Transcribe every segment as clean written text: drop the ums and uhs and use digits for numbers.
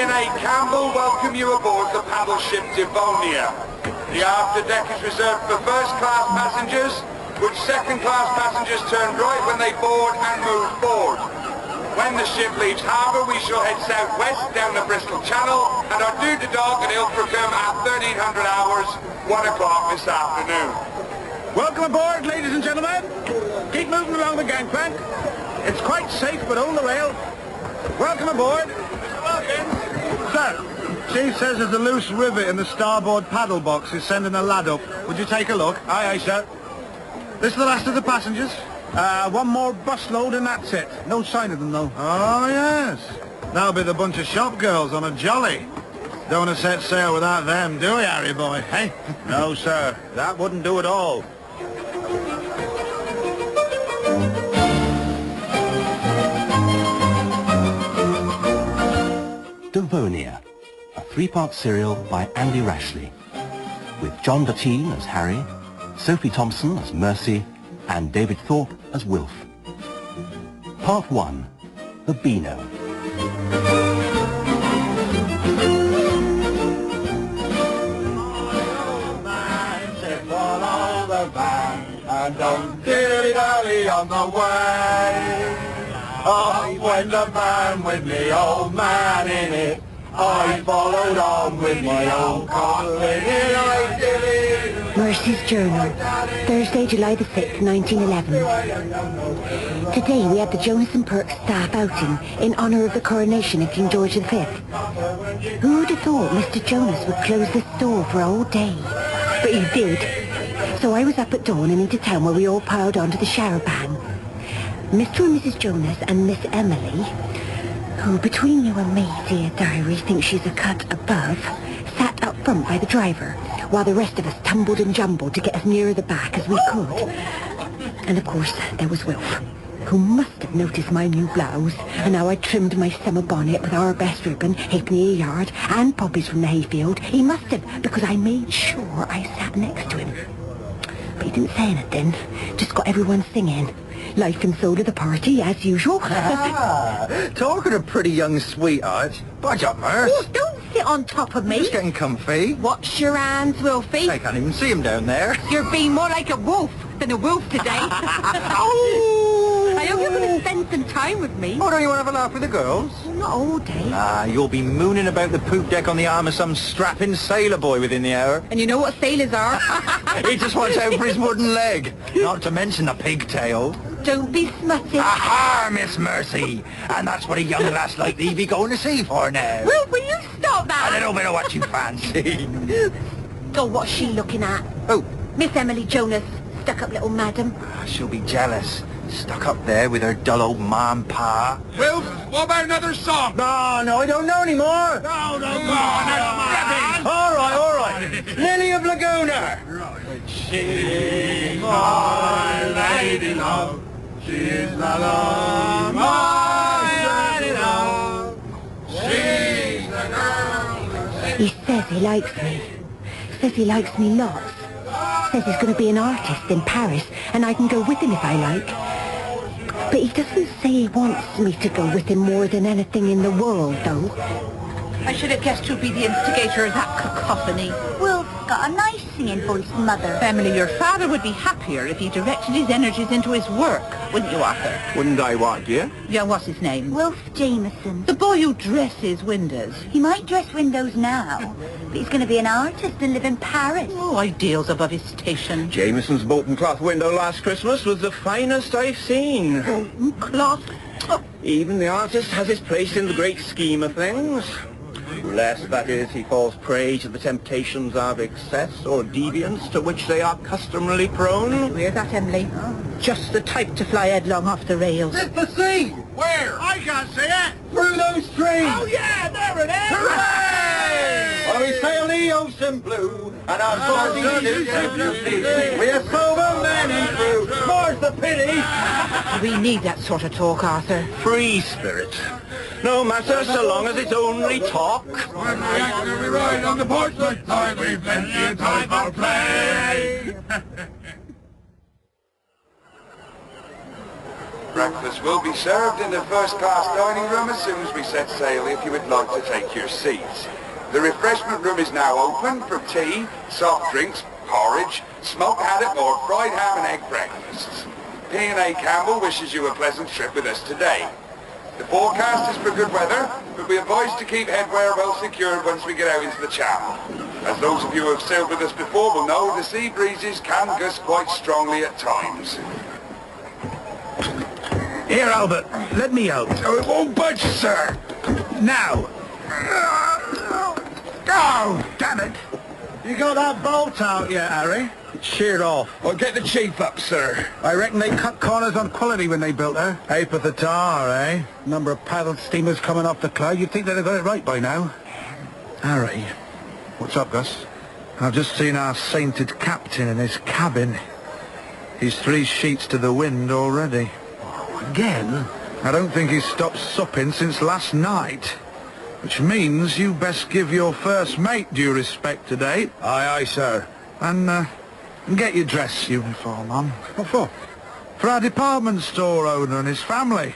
A Campbell welcome you aboard the paddle ship Devonia. The afterdeck is reserved for first-class passengers, with second-class passengers turn right when they board and move forward. When the ship leaves harbour, we shall head southwest down the Bristol Channel and are due to dock at Ilfracombe at 1300 hours, 1 o'clock this afternoon. Welcome aboard, ladies and gentlemen. Keep moving along the gangplank. It's quite safe, but hold the rail. Welcome aboard. Welcome. Sir, Chief says there's a loose rivet in the starboard paddle box. He's sending a lad up. Would you take a look? Aye, aye, sir. This is the last of the passengers. One more busload and that's it. No sign of them, though. Oh, yes. That'll be the bunch of shop girls on a jolly. Don't want to set sail without them, do we, Harry boy, eh? No, sir. That wouldn't do at all. Devonia, a three-part serial by Andy Rashleigh, with John Bertine as Harry, Sophie Thompson as Mercy, and David Thorpe as Wilf. Part 1, The Beano. And don't dilly-dally on the way. I went a van with me old man in it. I followed on with my old Colin in I Mercy's Journal, Thursday, July the 6th, 1911. Today we had the Jonas and Perks staff outing in honour of the coronation of King George V. Who would have thought Mr. Jonas would close the store for a whole day? But he did. So I was up at dawn and into town where we all piled onto the charabanc. Mr. and Mrs. Jonas and Miss Emily, who between you and me, dear diary, thinks she's a cut above, sat up front by the driver, while the rest of us tumbled and jumbled to get as near the back as we could. And of course, there was Wilf, who must have noticed my new blouse, and how I trimmed my summer bonnet with our best ribbon, halfpenny a yard, and poppies from the hayfield. He must have, because I made sure I sat next to him. But he didn't say anything, just got everyone singing. Life and soul of the party, as usual. Talking of pretty young sweethearts. Budge up, Merce. Oh, don't sit on top of me. Just getting comfy. Wash your hands, Wilfie. I can't even see him down there. You're being more like a wolf than a wolf today. I hope you're going to spend some time with me. Oh, don't you want to have a laugh with the girls? Not all day. You'll be mooning about the poop deck on the arm of some strapping sailor boy within the hour. And you know what sailors are? He just wants out for his wooden leg. Not to mention the pigtail. Don't be smutty. Aha, Miss Mercy. And that's what a young lass like thee be going to see for now. Will you stop that? A little bit of what you fancy. Oh, what's she looking at? Oh. Miss Emily Jonas, stuck-up little madam. She'll be jealous. Stuck up there with her dull old ma and pa. Wilf, what about another song? No, I don't know anymore. No, never mind. All right. Lily of Laguna. She's my lady love. She's la la, my lady love. She's the girl. He says he likes me. Says he likes me lots. Says he's going to be an artist in Paris, and I can go with him if I like. But he doesn't say he wants me to go with him more than anything in the world, though. I should have guessed who'd be the instigator of that cacophony. Will's got a nice singing voice, Mother. Emily, your father would be happier if he directed his energies into his work, wouldn't you, Arthur? Wouldn't I want you? Yeah, what's his name? Wilf Jameson. The boy who dresses windows. He might dress windows now, but he's going to be an artist and live in Paris. Oh, ideals above his station. Jameson's Bolton cloth window last Christmas was the finest I've seen. Bolton cloth? Oh. Even the artist has his place in the great scheme of things. Lest, that is, he falls prey to the temptations of excess or deviance to which they are customarily prone. Hear that, Emily? Oh. Just the type to fly headlong off the rails. It's the sea! Where? I can't see it. Through those trees! Oh, yeah, there it is. Hooray! Well, we sail the ocean blue, and our swords we are sober men and true. More's the pity! We need that sort of talk, Arthur. Free spirit. No matter so long as it's only talk. When we act and we ride on the Portsmouth tide, we've plenty of time for play. Breakfast will be served in the first-class dining room as soon as we set sail if you would like to take your seats. The refreshment room is now open for tea, soft drinks, porridge, smoked haddock or fried ham and egg breakfasts. P&A Campbell wishes you a pleasant trip with us today. The forecast is for good weather, but we advise to keep headwear well secured once we get out into the channel. As those of you who have sailed with us before will know, the sea breezes can gust quite strongly at times. Here, Albert, let me out. Oh, it won't budge, sir. Now. Oh, damn it. You got that bolt out yet, Harry? It's sheared off. I'll get the chief up, sir. I reckon they cut corners on quality when they built her. Ape of the tar, eh? Number of paddle steamers coming off the Clyde. You'd think they'd have got it right by now. Harry. What's up, Gus? I've just seen our sainted captain in his cabin. He's 3 sheets to the wind already. Oh, again? I don't think he's stopped supping since last night. Which means you best give your first mate due respect today. Aye, aye, sir. And get your dress uniform on. What for? For our department store owner and his family.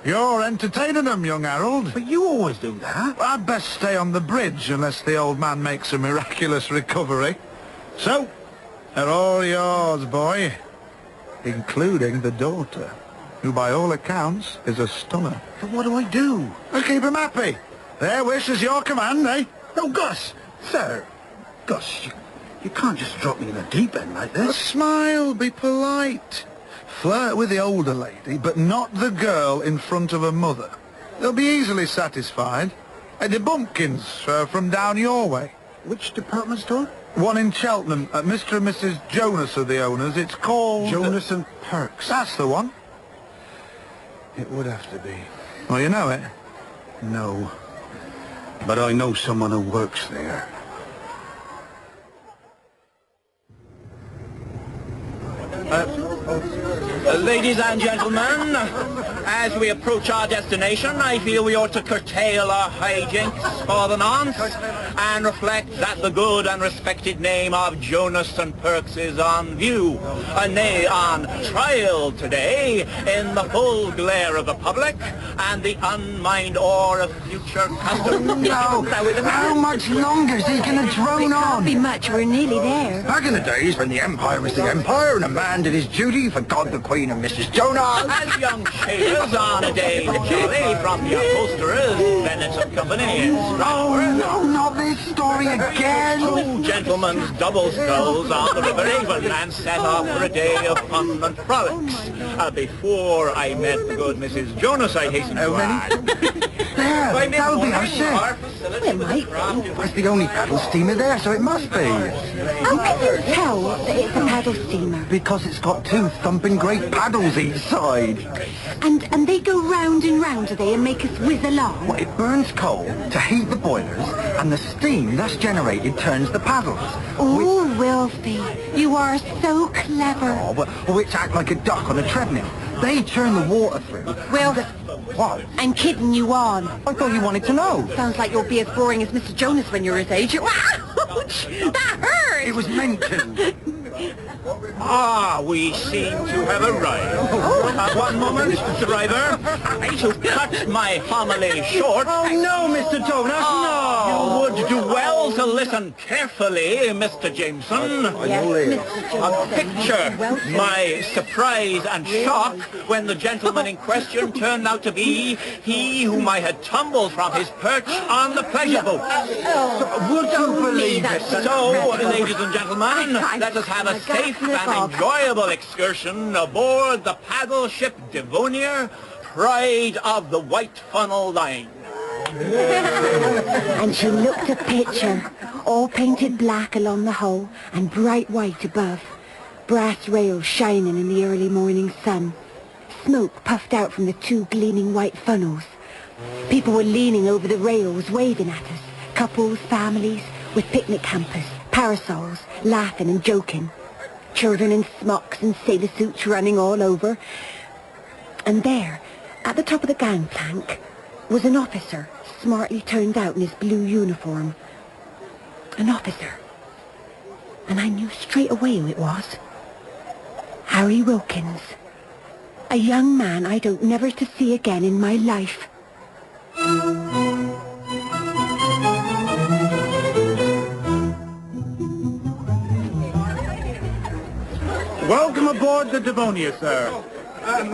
You're entertaining them, young Harold. But you always do that. Well, I'd best stay on the bridge unless the old man makes a miraculous recovery. So, they're all yours, boy. Including the daughter, who by all accounts is a stunner. But what do I do? I'll keep him happy. Their wish is your command, eh? No, Gus! Sir! Gus, you can't just drop me in the deep end like this. Smile, be polite. Flirt with the older lady, but not the girl in front of her mother. They'll be easily satisfied. The Bumpkins, from down your way. Which department store? One in Cheltenham. Mr. and Mrs. Jonas are the owners. It's called... Jonas and Perks. That's the one. It would have to be. Well, you know it? No. But I know someone who works there. Ladies and gentlemen, as we approach our destination, I feel we ought to curtail our hijinks for the nonce and reflect that the good and respected name of Jonas and Perks is on view, nay, on trial today in the full glare of the public and the unmined awe of future custom. No, how much longer is he going to drone on? Can't be much, we're nearly there. Back in the days when the Empire was the Empire and a man did his duty for God, the Queen and Mrs. Jonas. As young sailors on a day to jolly from the upholsterers, Vendetta Company. Oh, no, not this story again. 2 gentlemen's double sculls on the River Avon and set off for a day of fun and frolics. Before I met the good Mrs. Jonas, I hasten to add. There, that'll be our ship. It might be. It's the only paddle steamer there, so it must be. How can you tell that it's a paddle steamer? Because it's got 2 thumping great paddles each side. And they go round and round, do they, and make us whiz along? Well, it burns coal to heat the boilers, and the steam that's generated turns the paddles. Oh, Wilfie, you are so clever. Which act like a duck on a treadmill. They churn the water through. Well, What? I'm kidding you on. I thought you wanted to know. Sounds like you'll be as boring as Mr. Jonas when you're his age. Ouch! That hurt! It was meant to. We seem to have arrived. One moment, driver. I shall cut my homily short. Oh, no, Mr. Jonas, no! You would do well to listen carefully, Mr. Jameson. Yes, Mr. Jonas. Picture my surprise and shock when the gentleman in question turned out to be he whom I had tumbled from his perch on the pleasure boat. Would you believe it? So, ladies and gentlemen, let us have a safe and enjoyable excursion aboard the paddle ship Devonia, pride of the White Funnel Line. And she looked a picture, all painted black along the hull and bright white above. Brass rails shining in the early morning sun. Smoke puffed out from the 2 gleaming white funnels. People were leaning over the rails, waving at us. Couples, families, with picnic hampers, parasols, laughing and joking. Children in smocks and sailor suits running all over. And there, at the top of the gangplank, was an officer, smartly turned out in his blue uniform. An officer. And I knew straight away who it was. Harry Wilkins. A young man I don't never to see again in my life. Welcome aboard the Devonia, sir.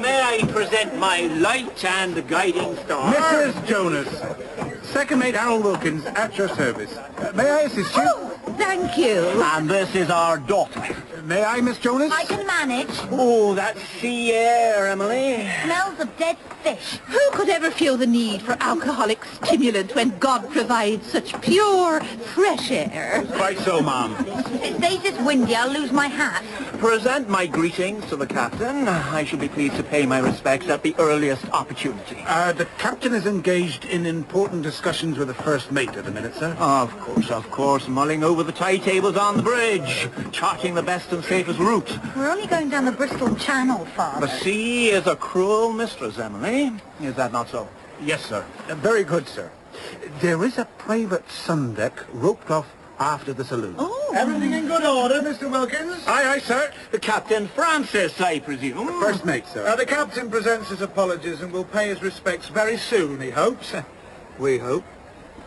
May I present my light and guiding star? Mrs. Jonas. Second mate Harold Wilkins, at your service. May I assist you? Oh, thank you. And this is our daughter. May I, Miss Jonas? I can manage. Oh, that sea air, Emily. Smells of dead fish. Who could ever feel the need for alcoholic stimulant when God provides such pure, fresh air? Quite so, ma'am. If it stays this windy, I'll lose my hat. Present my greetings to the captain. I shall be pleased to pay my respects at the earliest opportunity. The captain is engaged in important discussions with the first mate at the minute, sir. Of course. Mulling over the tide tables on the bridge. Charting the best and safest route. We're only going down the Bristol Channel, The Father. sea is a cruel mistress, Emily. Is that not so? Yes, sir. Very good, sir. There is a private sun deck roped off after the saloon. Oh. Everything in good order, Mr. Wilkins? Aye, sir. Captain Francis, I presume. First mate, sir. The captain presents his apologies and will pay his respects very soon, he hopes. We hope.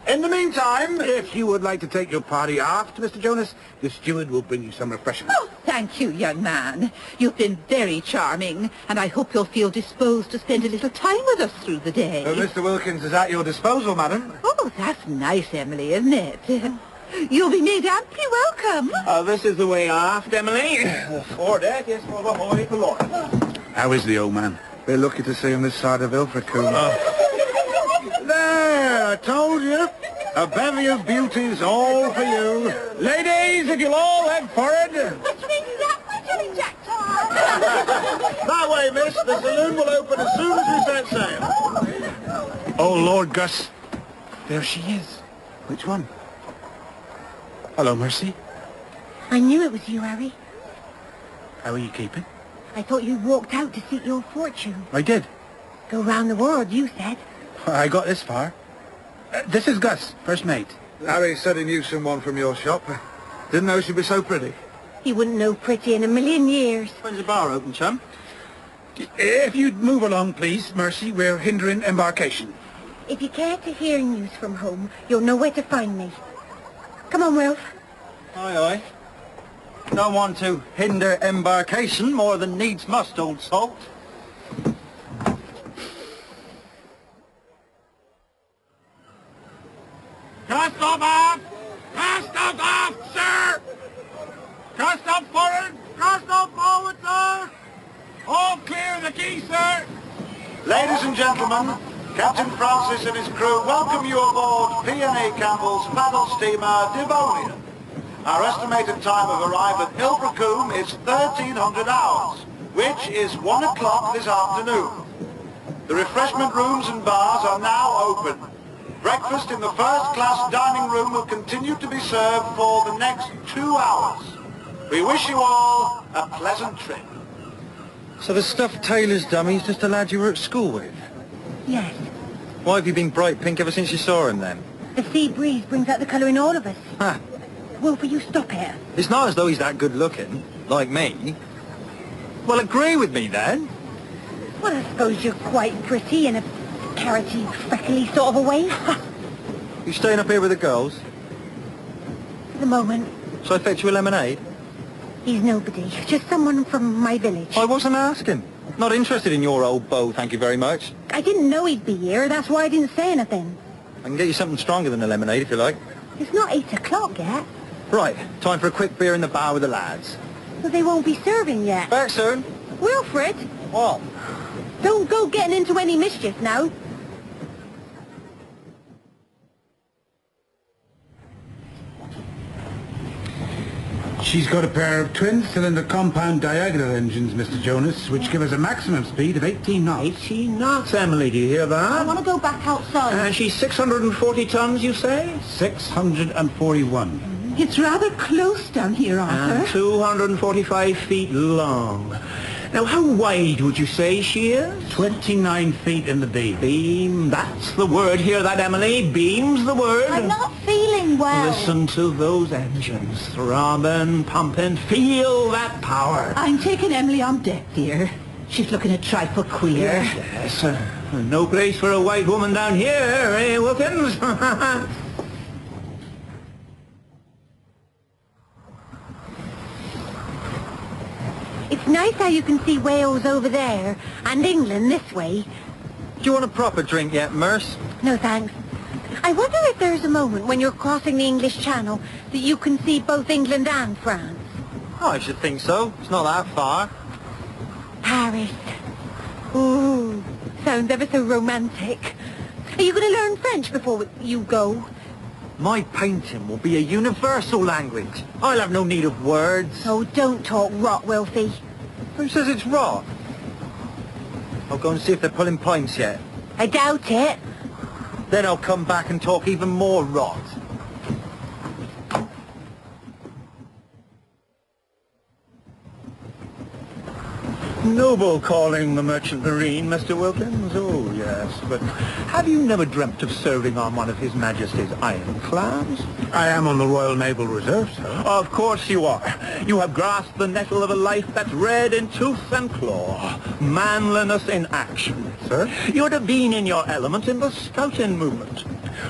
In the meantime, if you would like to take your party aft, Mr. Jonas, the steward will bring you some refreshments. Oh, thank you, young man. You've been very charming, and I hope you'll feel disposed to spend a little time with us through the day. Mr. Wilkins is at your disposal, madam. Oh, that's nice, Emily, isn't it? You'll be made amply welcome. This is the way aft, Emily. The foredeck is for the hoi polloi. How is the old man? We're lucky to see him this side of Ilfracombe. There, I told you. A bevy of beauties all for you. Ladies, if you'll all head forward. That way, miss. The saloon will open as soon as we set sail. Oh, Lord, Gus. There she is. Which one? Hello, Mercy. I knew it was you, Harry. How are you keeping? I thought you walked out to seek your fortune. I did. Go round the world, you said. I got this far. This is Gus, first mate. Harry said he knew someone from your shop. Didn't know she'd be so pretty. He wouldn't know pretty in a million years. When's the bar open, chum? If you'd move along, please, Mercy. We're hindering embarkation. If you care to hear news from home, you'll know where to find me. Come on, Wilf. Aye. Don't want to hinder embarkation more than needs must, old salt. Cast off aft! Cast off aft, sir! Cast off forward! Cast off forward, sir! All clear the quay, sir! Ladies and gentlemen, Captain Francis and his crew welcome you aboard P&A Campbell's paddle steamer Devonia. Our estimated time of arrival at Ilfracombe is 1300 hours, which is 1 o'clock this afternoon. The refreshment rooms and bars are now open. Breakfast in the first-class dining room will continue to be served for the next 2 hours. We wish you all a pleasant trip. So the stuffed tailor's dummy's just a lad you were at school with? Yes. Why have you been bright pink ever since you saw him then? The sea breeze brings out the colour in all of us. Ha! Wilf, will you stop here? It's not as though he's that good looking, like me. Well, agree with me then. Well, I suppose you're quite pretty in a carroty, freckly sort of a way. You staying up here with the girls? For the moment, So I fetch you a lemonade? he's nobody. Just someone from my village. I wasn't asking. Not interested in your old beau, thank you very much. I didn't know he'd be here. That's why I didn't say anything. I can get you something stronger than a lemonade if you like. It's not 8 o'clock yet. Right, time for a quick beer in the bar with the lads. So they won't be serving yet. Back soon. Wilfred, What? don't go getting into any mischief now. She's got a pair of twin-cylinder compound diagonal engines, Mr. Jonas, which give us a maximum speed of 18 knots. 18 knots, Emily, do you hear I that? want to go back outside. And she's 640 tons, you say? 641. It's rather close down here, And Arthur. 245 feet long. Now, how wide would you say she is? 29 feet in the beam. Beam, that's the word. Hear that, Emily? Beam's the word. I'm not feeling well. Listen to those engines, throbbing, pumping. Feel that power. I'm taking Emily on deck, dear. She's looking a trifle queer. Yes. No place for a white woman down here, eh, Wilkins? It's nice how you can see Wales over there and England this way. Do you want a proper drink yet, Merce? No, thanks. I wonder if there's a moment when you're crossing the English Channel that you can see both England and France. Oh, I should think so. It's not that far. Paris. Ooh, sounds ever so romantic. Are you going to learn French before you go? My painting will be a universal language. I'll have no need of words. Oh, don't talk rot, Wilfie. Who says it's rot? I'll go and see if they're pulling pints yet. I doubt it. Then I'll come back and talk even more rot. Noble calling, the Merchant Marine, Mr. Wilkins. Oh, yes, but have you never dreamt of serving on one of His Majesty's ironclads? I am on the Royal Naval Reserve, sir. Of course you are. You have grasped the nettle of a life that's red in tooth and claw. Manliness in action. Sir? You'd have been in your element in the scouting movement.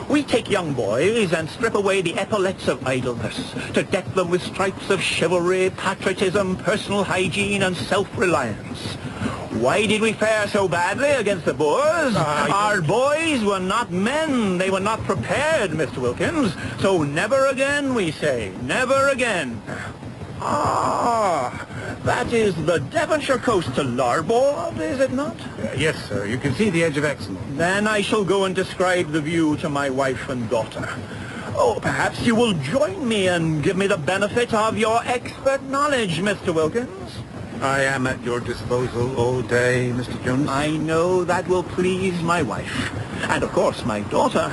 We take young boys and strip away the epaulets of idleness to deck them with stripes of chivalry, patriotism, personal hygiene, and self-reliance. Why did we fare so badly against the Boers? Our boys were not men. They were not prepared, Mr. Wilkins. So never again, we say. Never again. Ah, that is the Devonshire coast to larboard, is it not? Yes, sir. You can see the edge of Exmoor. Then I shall go and describe the view to my wife and daughter. Oh, perhaps you will join me and give me the benefit of your expert knowledge, Mr. Wilkins. I am at your disposal all day, Mr. Jonas. I know that will please my wife. And, of course, my daughter.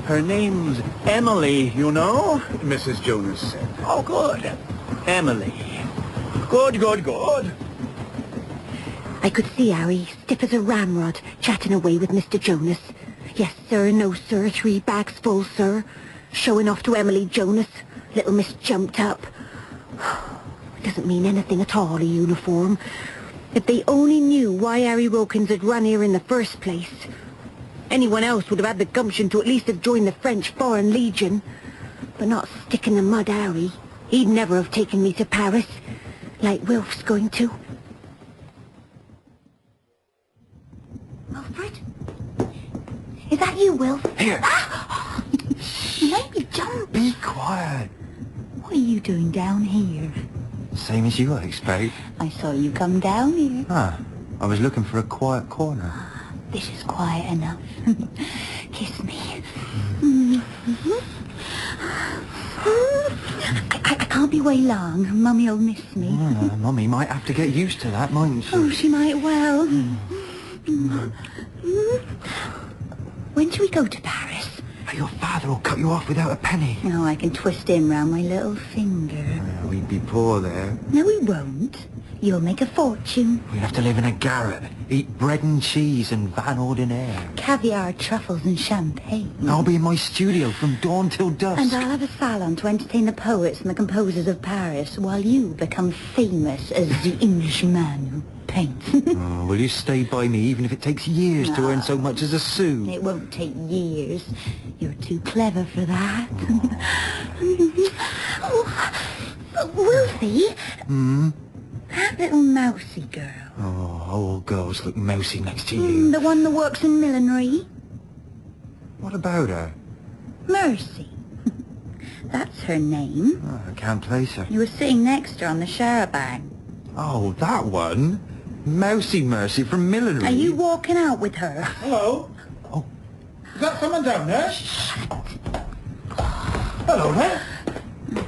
Her name's Emily, you know. Mrs. Jonas said. Oh, good. Emily. Good, good, good. I could see Harry, stiff as a ramrod, chatting away with Mr. Jonas. Yes, sir, no, sir, 3 bags full, sir. Showing off to Emily Jonas. Little Miss jumped up. It doesn't mean anything at all, a uniform. If they only knew why Harry Wilkins had run here in the first place. Anyone else would have had the gumption to at least have joined the French Foreign Legion. But not stick in the mud, Harry. He'd never have taken me to Paris, like Wilf's going to. Wilfred? Is that you, Wilf? Here. Ah! You made me jump. Be quiet. What are you doing down here? Same as you, I expect. I saw you come down here. Ah, I was looking for a quiet corner. This is quiet enough. Kiss me. I can't be away long. Mummy'll miss me. Mummy might have to get used to that, mightn't she? Oh, she might well. When do we go to Paris? Your father will cut you off without a penny. Oh, I can twist him round my little finger. We'd be poor there. No, we won't. You'll make a fortune. We'd have to live in a garret, eat bread and cheese and van ordinaire. Caviar, truffles and champagne. I'll be in my studio from dawn till dusk. And I'll have a salon to entertain the poets and the composers of Paris while you become famous as the Englishman who paints. Oh, will you stay by me even if it takes years to earn so much as a sou? It won't take years. You're too clever for that. Oh, Wilfie? That little mousy girl. Oh, all girls look mousy next to you. The one that works in millinery? What about her? Mercy. That's her name. Oh, I can't place her. You were sitting next to her on the charabanc. Oh, that one? Mousy Mercy from millinery. Are you walking out with her? Hello? Oh. Is that someone down there? Hello there.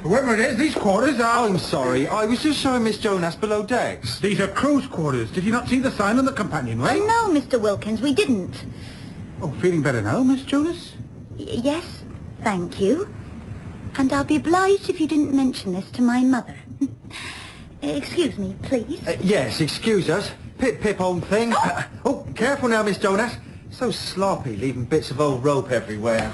Whoever it is, these quarters are... I'm sorry, I was just showing Miss Jonas below decks. These are crew's quarters. Did you not see the sign on the companionway? Oh, no, Mr. Wilkins, we didn't. Oh, feeling better now, Miss Jonas? Yes, thank you. And I'll be obliged if you didn't mention this to my mother. Excuse me, please. Yes, excuse us. Pip, pip, old thing. Oh, careful now, Miss Jonas. So sloppy, leaving bits of old rope everywhere.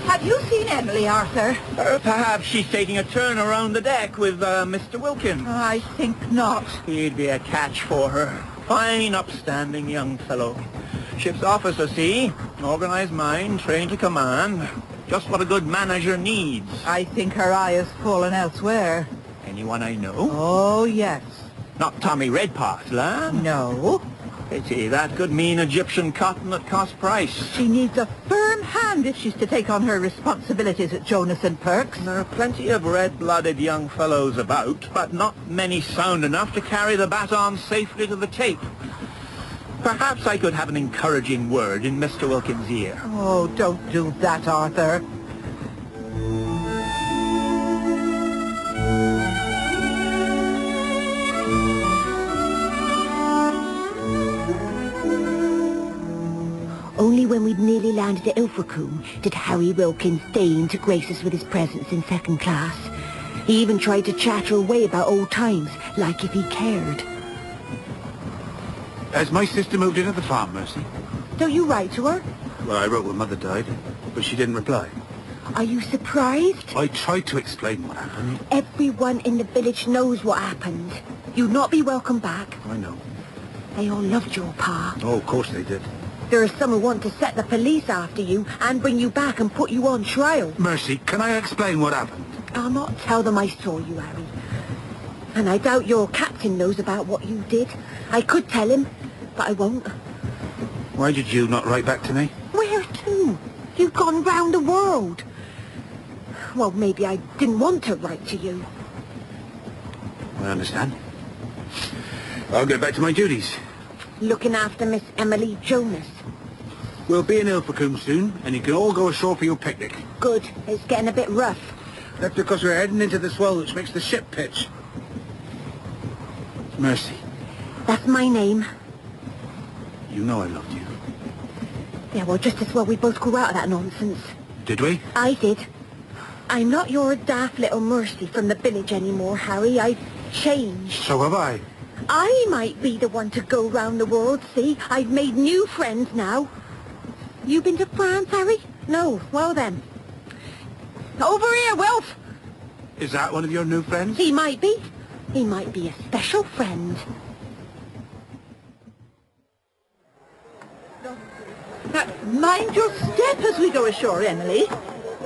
Have you seen Emily, Arthur? Perhaps she's taking a turn around the deck with Mr. Wilkins. I think not. He'd be a catch for her. Fine, upstanding young fellow. Ship's officer, see? Organized mind, trained to command. Just what a good manager needs. I think her eye has fallen elsewhere. Anyone I know? Oh, yes. Not Tommy Redpath, lad? No. Pity, that could mean Egyptian cotton at cost price. She needs a firm hand if she's to take on her responsibilities at Jonas and Perks. There are plenty of red-blooded young fellows about, but not many sound enough to carry the baton safely to the tape. Perhaps I could have an encouraging word in Mr. Wilkins' ear. Oh, don't do that, Arthur. Only when we'd nearly landed at Ilfracombe did Harry Wilkins deign to grace us with his presence in second class. He even tried to chatter away about old times, like if he cared. Has my sister moved in at the farm, Mercy? Don't you write to her? Well, I wrote when Mother died, but she didn't reply. Are you surprised? I tried to explain what happened. Everyone in the village knows what happened. You'd not be welcome back. I know. They all loved your pa. Oh, of course they did. There are some who want to set the police after you and bring you back and put you on trial. Mercy, can I explain what happened? I'll not tell them I saw you, Harry. And I doubt your captain knows about what you did. I could tell him, but I won't. Why did you not write back to me? Where to? You've gone round the world. Well, maybe I didn't want to write to you. I understand. I'll get back to my duties. Looking after Miss Emily Jonas. We'll be in Ilfracombe soon, and you can all go ashore for your picnic. Good. It's getting a bit rough. That's because we're heading into the swell which makes the ship pitch. Mercy, That's my name. you know I loved you. Yeah, well, just as well we both grew out of that nonsense. Did we? I did. I'm not your daft little Mercy from the village anymore, Harry. I've changed. So have I. I might be the one to go round the world, see? I've made new friends now. You been to France, Harry? No. Well then. Over here, Wilf! Is that one of your new friends? He might be. He might be a special friend. Mind your step as we go ashore, Emily.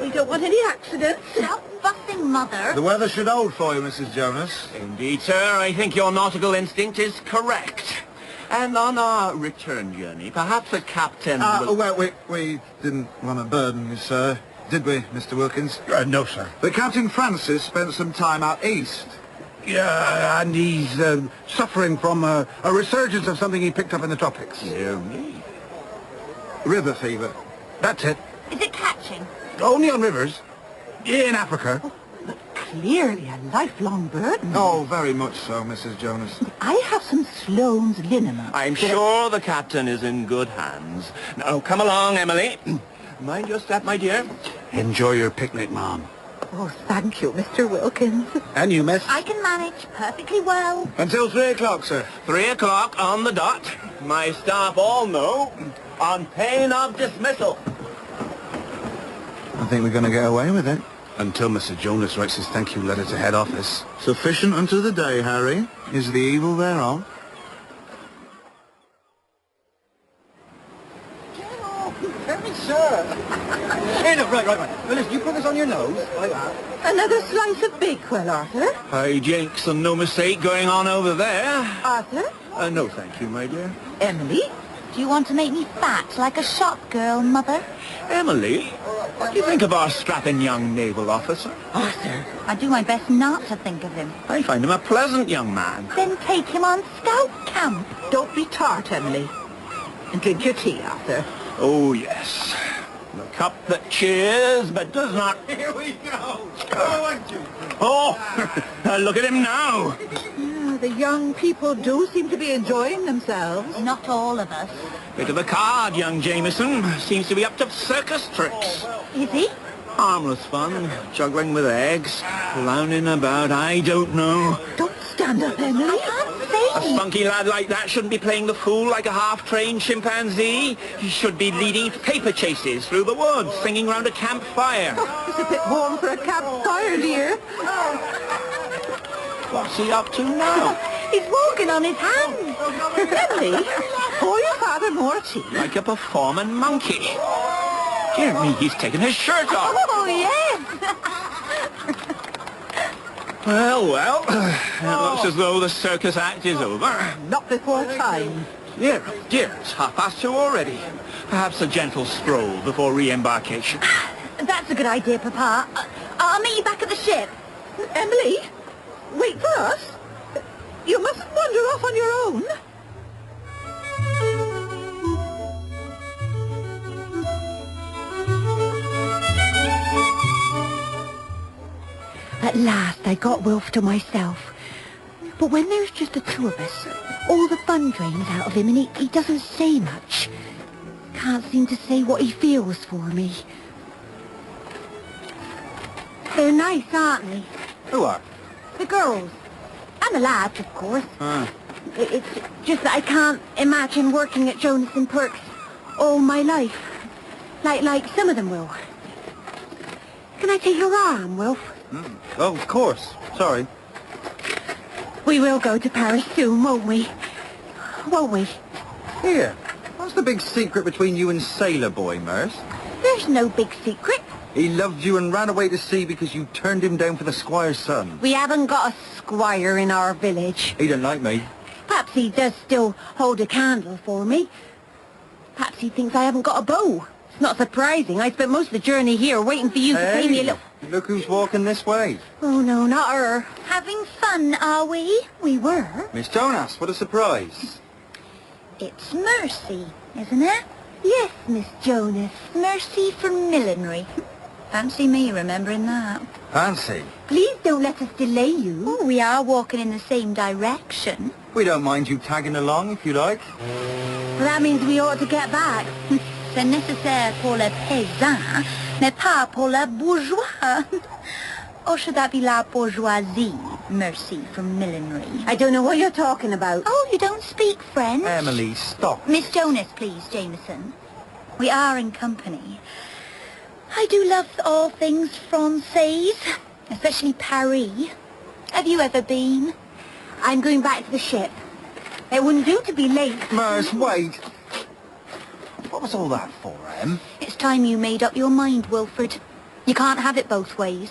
We don't want any accidents. Stop fussing, Mother. The weather should hold for you, Mrs. Jonas. Indeed, sir, I think your nautical instinct is correct. And on our return journey, perhaps the captain will... Well, we didn't want to burden you, sir. Did we, Mr. Wilkins? No, sir. But Captain Francis spent some time out east. Yeah, and he's suffering from a resurgence of something he picked up in the tropics. Dear me. River fever. That's it. Is it catching? Only on rivers. In Africa. Clearly a lifelong burden. Oh, very much so, Mrs. Jonas. I have some Sloane's liniment. I'm sure the captain is in good hands. Now, come along, Emily. Mind your step, my dear. Enjoy your picnic, Mom. Oh, thank you, Mr. Wilkins. And you, miss? I can manage perfectly well. Until 3 o'clock, sir. 3 o'clock on the dot. My staff all know. On pain of dismissal. I think we're going to get away with it. Until Mr. Jonas writes his thank you letter to head office. Sufficient unto the day, Harry, is the evil thereof. Sir. Hey, no, right. Well, listen, you put this on your nose, like that. Another slice of Bakewell, Arthur. High jinks and no mistake going on over there. Arthur? No, thank you, my dear. Emily? Do you want to make me fat like a shop girl, Mother? Emily, what do you think of our strapping young naval officer? Arthur. I do my best not to think of him. I find him a pleasant young man. Then take him on scout camp. Don't be tart, Emily. And drink your tea, Arthur. Oh, yes. The cup that cheers, but does not... Here we go. Oh, look at him now. The young people do seem to be enjoying themselves. Not all of us. Bit of a card, young Jameson. Seems to be up to circus tricks. Is he? Harmless fun, juggling with eggs, clowning about, I don't know. Don't stand up, Emily. I can't say me. A spunky lad like that shouldn't be playing the fool like a half-trained chimpanzee. He should be leading paper chases through the woods, singing round a campfire. It's a bit warm for a campfire, dear. What's he up to now? He's walking on his hands. Emily, pour your father more tea. Like a performing monkey. Dear me, he's taken his shirt off. Oh, yes. Well, it looks as though the circus act is over. Not before time. Dear, it's 2:30 already. Perhaps a gentle stroll before re-embarkation. That's a good idea, Papa. I'll meet you back at the ship. Emily, wait for us. You mustn't wander off on your own. At last I got Wilf to myself. But when there's just the two of us, all the fun drains out of him and he doesn't say much. Can't seem to say what he feels for me. They're nice, aren't they? Who are? The girls. And the lads, of course. It's just that I can't imagine working at Jonas and Perks all my life. Like some of them will. Can I take your arm, Wilf? Oh, of course. Sorry. We will go to Paris soon, won't we? Won't we? Here. What's the big secret between you and Sailor Boy, Merce? There's no big secret. He loved you and ran away to sea because you turned him down for the squire's son. We haven't got a squire in our village. He didn't like me. Perhaps he does still hold a candle for me. Perhaps he thinks I haven't got a bow. It's not surprising. I spent most of the journey here waiting for you to pay me a little... Look who's walking this way. Oh, no, not her. Having fun, are we? We were. Miss Jonas, what a surprise. It's Mercy, isn't it? Yes, Miss Jonas. Mercy from millinery. Fancy me remembering that. Fancy. Please don't let us delay you. Oh, we are walking in the same direction. We don't mind you tagging along if you like. Well, that means we ought to get back. C'est nécessaire pour le paysan, mais pas pour le bourgeois. Or should that be la bourgeoisie, Mercy from millinery? I don't know what you're talking about. Oh, you don't speak French? Emily, stop. Miss Jonas, please, Jameson. We are in company. I do love all things Française, especially Paris. Have you ever been? I'm going back to the ship. It wouldn't do to be late. Merce, wait. What was all that for, Em? It's time you made up your mind, Wilfred. You can't have it both ways.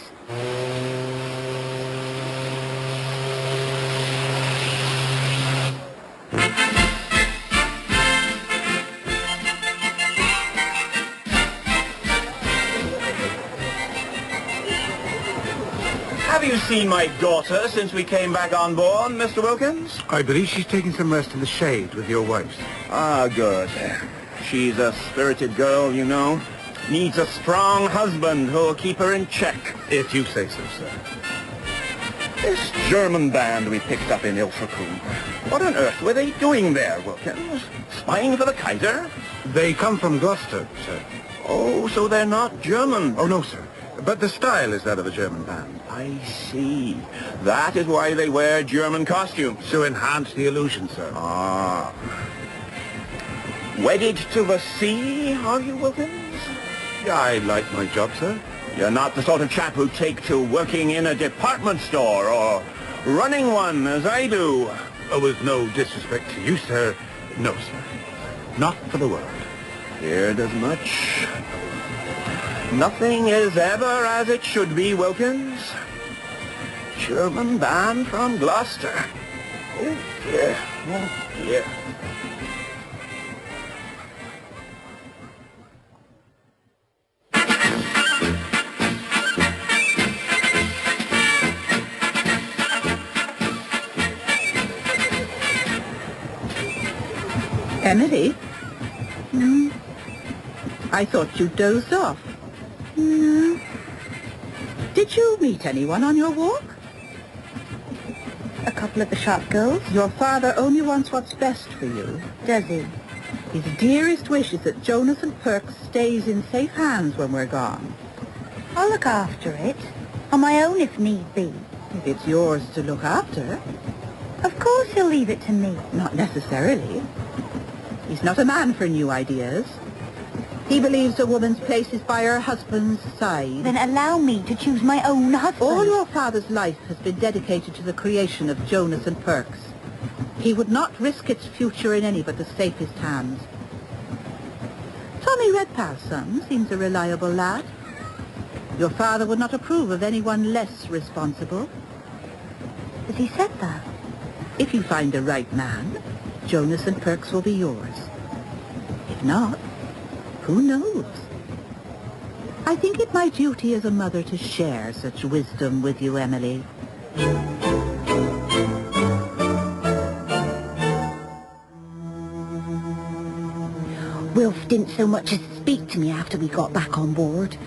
Have you seen my daughter since we came back on board, Mr. Wilkins? I believe she's taking some rest in the shade with your wife. Ah, good. She's a spirited girl, you know. Needs a strong husband who'll keep her in check. If you say so, sir. This German band we picked up in Ilfracombe. What on earth were they doing there, Wilkins? Spying for the Kaiser? They come from Gloucester, sir. Oh, so they're not German. Oh, no, sir. But the style is that of a German band. I see. That is why they wear German costumes. To enhance the illusion, sir. Ah. Wedded to the sea, are you, Wilkins? I like my job, sir. You're not the sort of chap who'd take to working in a department store or running one, as I do. Oh, with no disrespect to you, sir. No, sir. Not for the world. Heard as much. Nothing is ever as it should be, Wilkins. German band from Gloucester. Oh, dear. Oh, dear. Emily? No, I thought you dozed off. no. Did you meet anyone on your walk? A couple of the shop girls. Your father only wants what's best for you. Does he? His dearest wish is that Jonas and Perks stays in safe hands when we're gone. I'll look after it. On my own if need be. If it's yours to look after. Of course he'll leave it to me. Not necessarily. He's not a man for new ideas. He believes a woman's place is by her husband's side. Then allow me to choose my own husband. All your father's life has been dedicated to the creation of Jonas and Perks. He would not risk its future in any but the safest hands. Tommy Redpath's son seems a reliable lad. Your father would not approve of anyone less responsible. Has he said that? If you find the right man, Jonas and Perks will be yours. If not, who knows? I think it my duty as a mother to share such wisdom with you, Emily. Wilf didn't so much as speak to me after we got back on board.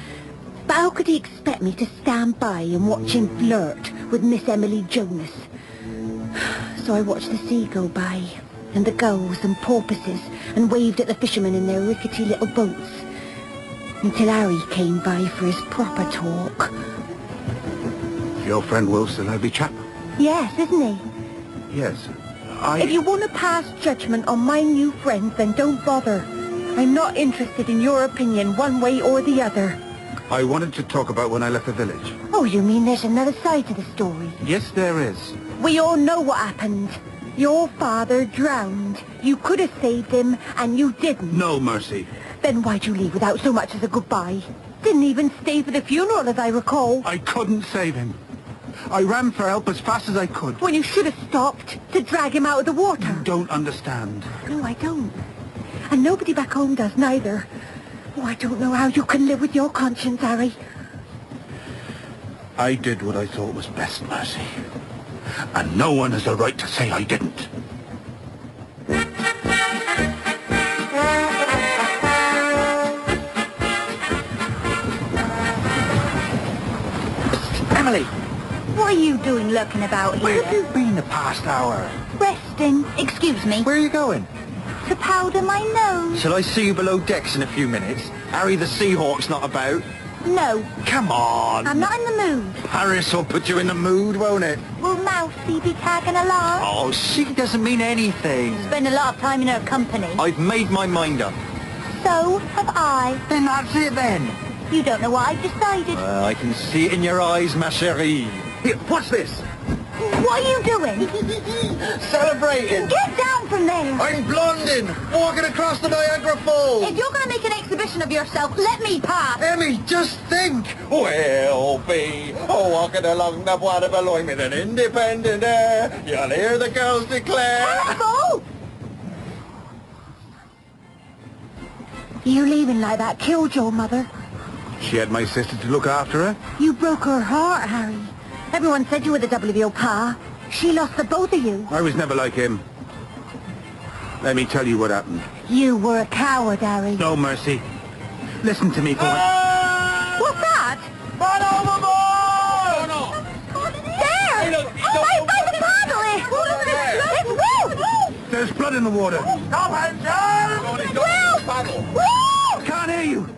But how could he expect me to stand by and watch him flirt with Miss Emily Jonas? So I watched the sea go by, and the gulls and porpoises, and waved at the fishermen in their rickety little boats, until Harry came by for his proper talk. Your friend Wilf's a lively chap. Yes, isn't he? Yes. If you want to pass judgment on my new friends, then don't bother. I'm not interested in your opinion one way or the other. I wanted to talk about when I left the village. Oh, you mean there's another side to the story? Yes, there is. We all know what happened. Your father drowned. You could have saved him, and you didn't. No, Mercy. Then why'd you leave without so much as a goodbye? Didn't even stay for the funeral, as I recall. I couldn't save him. I ran for help as fast as I could. When you should have stopped to drag him out of the water. You don't understand. No, I don't. And nobody back home does neither. Oh, I don't know how you can live with your conscience, Harry. I did what I thought was best, Mercy. And no one has the right to say I didn't. Emily, What are you doing lurking about here? where have you been the past hour? Resting. Excuse me. Where are you going? To powder my nose. Shall I see you below decks in a few minutes? Harry the Seahawk's not about. No, Come on. I'm not in the mood. Paris will put you in the mood, won't it? Will Mousy be tagging along? Oh, she doesn't mean anything. Spend a lot of time in her company. I've made my mind up. So have I. Then that's it then. You don't know what I've decided. I can see it in your eyes, ma chérie. Here, what's this? What are you doing? Celebrating. Get down from there. I'm blonding, walking across the Niagara Falls. If you're going to make an exhibition of yourself, let me pass. Emmy, just think. We'll be walking along the water below with an independent air. You'll hear the girls declare. Careful! You leaving like that killed your mother. She had my sister to look after her. You broke her heart, Harry. Everyone said you were the double of your pa. She lost the both of you. I was never like him. Let me tell you what happened. You were a coward, Harry. No, Mercy. Listen to me for once. What's that? Run overboard! There! Oh, by the paddle! It's Will! There's blood in the water. Stop, hands! Will! Can't hear you.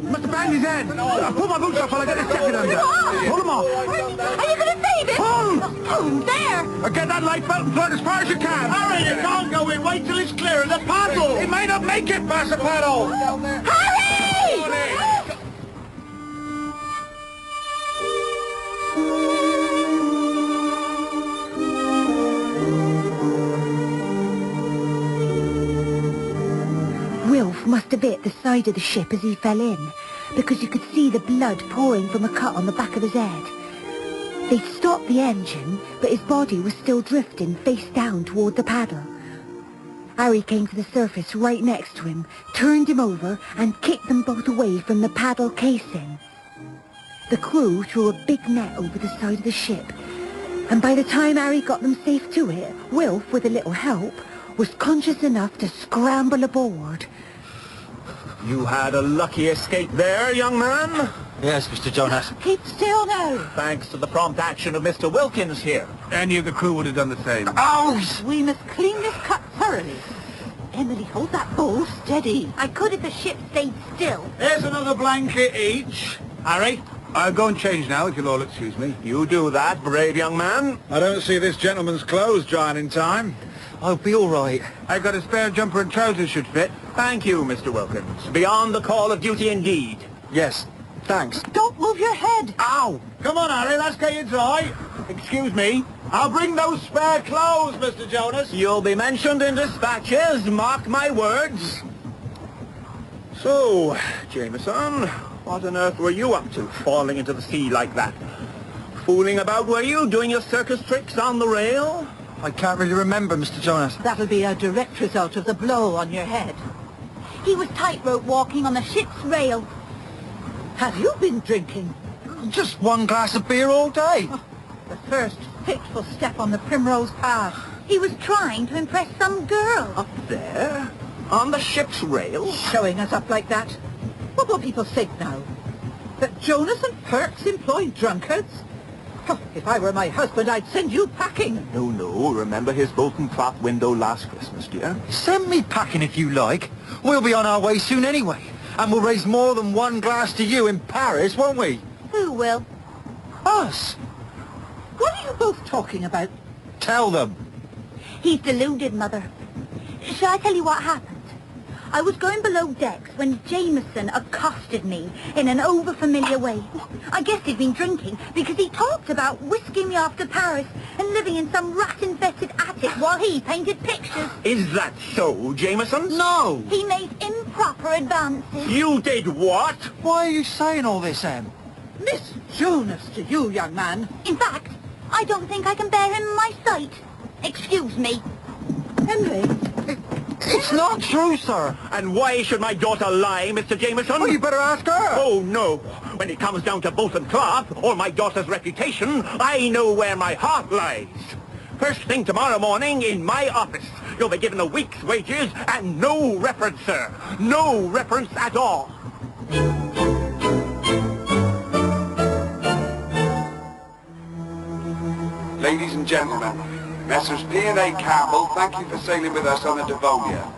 Must have banged his head. I'll pull my boots off while I get his jacket under. Pull them off. Are you going to save him? Pull! Oh, there! Get that lifebelt and throw it as far as you can. Harry, you can't go in. Wait till it's clear of the paddle. It may not make it, Master Paddle. Harry! Wilf must have hit the side of the ship as he fell in, because you could see the blood pouring from a cut on the back of his head. They'd stopped the engine, but his body was still drifting face down toward the paddle. Harry came to the surface right next to him, turned him over, and kicked them both away from the paddle casing. The crew threw a big net over the side of the ship, and by the time Harry got them safe to it, Wilf, with a little help, was conscious enough to scramble aboard. You had a lucky escape there, young man. Yes, Mr. Jonas. Keep still now. Thanks to the prompt action of Mr. Wilkins here. Any of the crew would have done the same. Ouch! We must clean this cut thoroughly. Emily, hold that bowl steady. I could if the ship stayed still. There's another blanket each. Harry, I'll go and change now, if you'll all excuse me. You do that, brave young man. I don't see this gentleman's clothes drying in time. I'll be all right. I've got a spare jumper and trousers should fit. Thank you, Mr. Wilkins. Beyond the call of duty indeed. Yes, thanks. Don't move your head. Ow! Come on, Harry, let's get you dry. Excuse me. I'll bring those spare clothes, Mr. Jonas. You'll be mentioned in dispatches, mark my words. So, Jameson, what on earth were you up to, falling into the sea like that? Fooling about, were you, doing your circus tricks on the rail? I can't really remember, Mr. Jonas. That'll be a direct result of the blow on your head. He was tightrope walking on the ship's rail. Have you been drinking? Just one glass of beer all day. The first fateful step on the primrose path. He was trying to impress some girl. Up there? On the ship's rail? Showing us up like that. What will people think now? That Jonas and Perks employ drunkards? Oh, if I were my husband, I'd send you packing. No, remember his Bolton Cloth window last Christmas, dear? Send me packing if you like. We'll be on our way soon anyway. And we'll raise more than one glass to you in Paris, won't we? Who will? Us. What are you both talking about? Tell them. He's deluded, Mother. Shall I tell you what happened? I was going below decks when Jameson accosted me in an over-familiar way. I guess he'd been drinking because he talked about whisking me off to Paris and living in some rat-infested attic while he painted pictures. Is that so, Jameson? No. He made improper advances. You did what? Why are you saying all this, Em? Miss Jonas to you, young man. In fact, I don't think I can bear him in my sight. Excuse me. Henry. It's not true, sir. And why should my daughter lie, Mr. Jameson? Well, you better ask her. Oh, no. When it comes down to Bolton Cloth or my daughter's reputation, I know where my heart lies. First thing tomorrow morning in my office, you'll be given a week's wages and no reference, sir. No reference at all. Ladies and gentlemen, Messrs. P&A Campbell, thank you for sailing with us on the Devonia.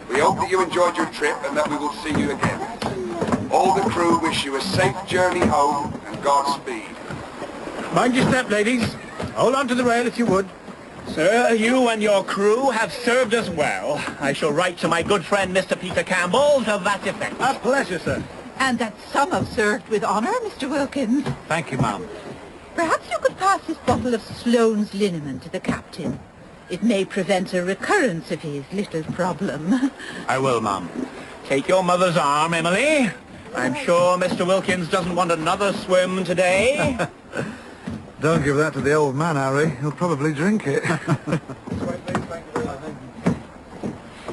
We hope that you enjoyed your trip and that we will see you again. All the crew wish you a safe journey home and Godspeed. Mind your step, ladies. Hold on to the rail if you would. Sir, you and your crew have served us well. I shall write to my good friend Mr. Peter Campbell to that effect. A pleasure, sir. And that some have served with honour, Mr. Wilkins. Thank you, ma'am. Perhaps you could pass this bottle of Sloane's liniment to the captain. It may prevent a recurrence of his little problem. I will, ma'am. Take your mother's arm, Emily. I'm sure Mr. Wilkins doesn't want another swim today. Don't give that to the old man, Harry. He'll probably drink it.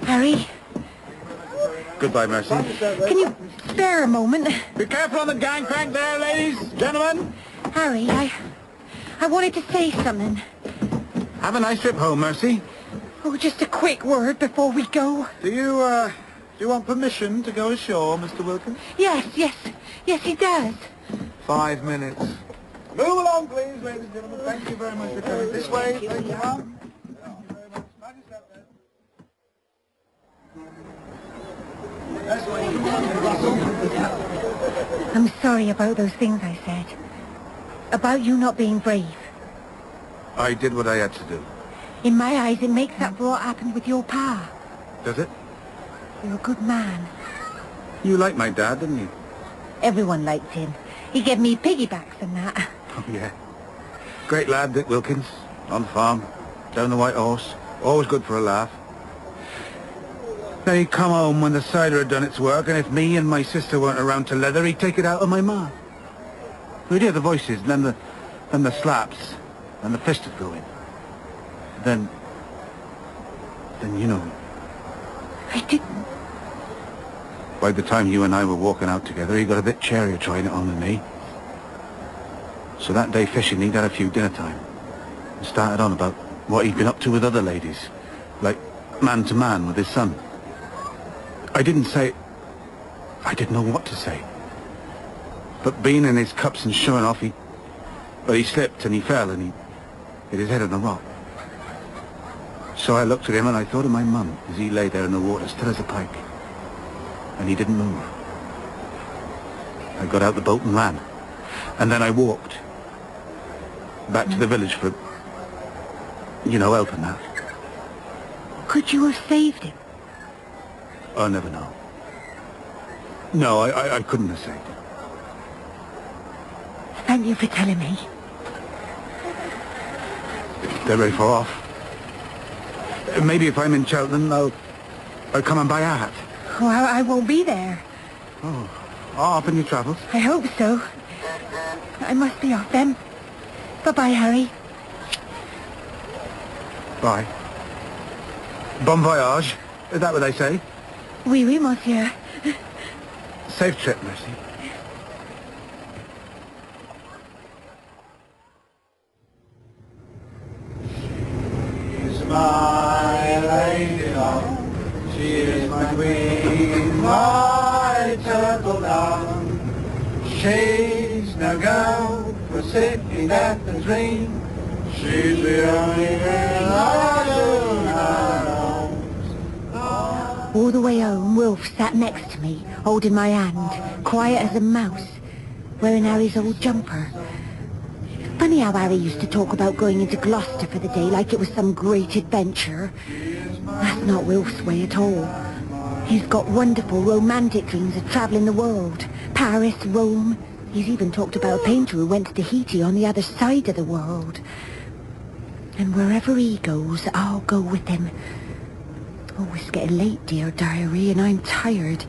Harry, Goodbye, Mercy. can you spare a moment? Be careful on the gangplank there, ladies, gentlemen. Harry, I wanted to say something. Have a nice trip home, Mercy. Oh, just a quick word before we go. Do you want permission to go ashore, Mr. Wilkins? Yes, he does. 5 minutes. Move along, please, ladies and gentlemen. Thank you very much for coming. This way. Thank you, ma'am. I'm sorry about those things I said. About you not being brave. I did what I had to do. In my eyes, it makes up for what happened with your pa. Does it? You're a good man. You liked my dad, didn't you? Everyone liked him. He gave me piggybacks and that. Oh, yeah. Great lad, Dick Wilkins. On farm. Down the White Horse. Always good for a laugh. Then he'd come home when the cider had done its work, and if me and my sister weren't around to leather, he'd take it out on my ma. We'd hear the voices, and then the slaps, and the fist would go in. Then, you know, I didn't. by the time you and I were walking out together, he got a bit charier trying it on than me. So that day fishing, he'd had a few dinner time. And started on about what he'd been up to with other ladies. Like man to man with his son. I didn't know what to say. But being in his cups and showing off, he slipped and he fell and he hit his head on a rock. So I looked at him and I thought of my mum as he lay there in the water, still as a pike. And he didn't move. I got out the boat and ran. And then I walked back to the village for, you know, help and that. Could you have saved him? I'll never know. No, I couldn't have saved him. Thank you for telling me. They're very far off. Maybe if I'm in Cheltenham, I'll come and buy a hat. Oh, I won't be there. Oh, off in your travels? I hope so. I must be off then. Bye-bye, Harry. Bye. Bon voyage. Is that what they say? Oui, oui, monsieur. Safe trip, Mercy. She's my lady love. She is my queen, my turtle dove. She's no girl for sitting at the dream. She's the only girl I do know. All the way home, Wilf sat next to me, holding my hand, quiet as a mouse, wearing Harry's old jumper. Funny how Harry used to talk about going into Gloucester for the day like it was some great adventure. That's not Wilf's way at all. He's got wonderful romantic dreams of travelling the world. Paris, Rome. He's even talked about a painter who went to Tahiti on the other side of the world. And wherever he goes, I'll go with him. Oh, it's getting late, dear diary, and I'm tired.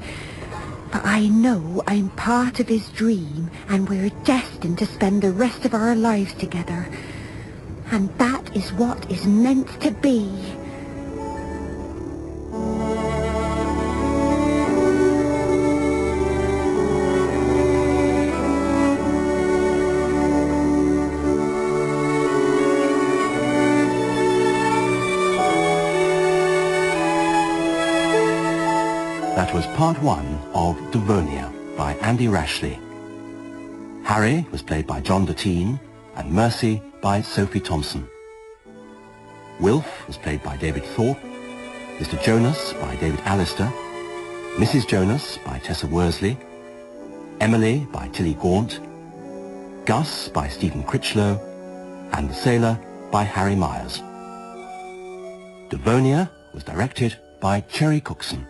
But I know I'm part of his dream, and we're destined to spend the rest of our lives together. And that is what is meant to be. That was part one of Devonia by Andy Rashleigh. Harry was played by John Deteen and Mercy by Sophie Thompson. Wilf was played by David Thorpe, Mr. Jonas by David Allister, Mrs. Jonas by Tessa Worsley, Emily by Tilly Gaunt, Gus by Stephen Critchlow, and The Sailor by Harry Myers. Devonia was directed by Cherry Cookson.